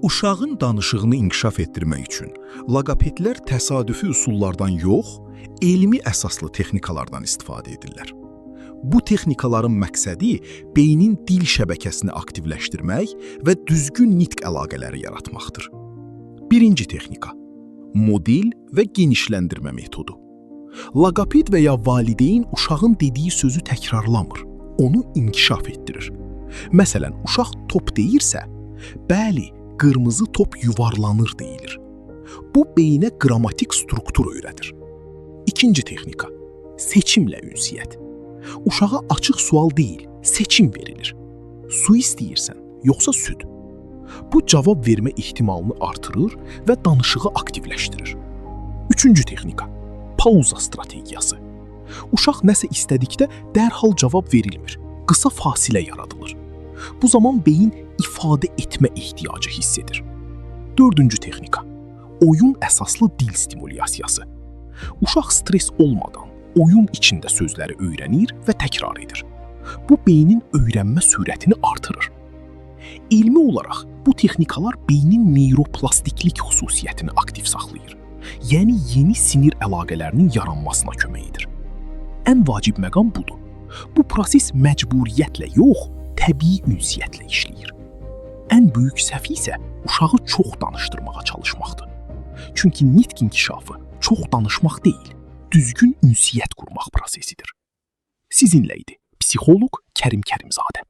Uşağın danışığını inkişaf etdirmək üçün loqopedlər təsadüfi üsullardan yox, elmi əsaslı texnikalardan istifadə edirlər. Bu texnikaların məqsədi beynin dil şəbəkəsini aktivləşdirmək və düzgün nitq əlaqələri yaratmaqdır. Birinci texnika: model və genişləndirmə metodu. Loqoped və ya valideyn uşağın dediyi sözü təkrarlamır, onu inkişaf etdirir. Məsələn, uşaq top deyirsə, bəli, qırmızı top yuvarlanır deyilir. Bu beyinə qrammatik struktur öyrədir. İkinci texnika: seçimlə ünsiyyət. Uşağa açıq sual deyil, seçim verilir. Su istəyirsən, yoxsa süd? Bu cavab vermə ehtimalını artırır və danışığı aktivləşdirir. Üçüncü texnika: pauza strategiyası. Uşaq nəsə istədikdə dərhal cavab verilmir, qısa fasilə yaradılır. Bu zaman beyin ifadə etmə ehtiyacı hiss edir. Dördüncü texnika: oyun əsaslı dil stimulyasiyası. Uşaq stres olmadan oyun içində sözləri öyrənir və təkrar edir. Bu beynin öyrənmə sürətini artırır. İlmi olaraq bu texnikalar beynin neyroplastiklik xüsusiyyətini aktiv saxlayır. Yəni yeni sinir əlaqələrinin yaranmasına kömək edir. Ən vacib məqam budur. Bu proses məcburiyyətlə yox, təbii ünsiyyətlə işləyir. Ən böyük səhv isə uşağı çox danışdırmağa çalışmaqdır. Çünki nitq inkişafı çox danışmaq deyil, düzgün ünsiyyət qurmaq prosesidir. Sizinlə idi psixoloq Kərim Kərimzadə.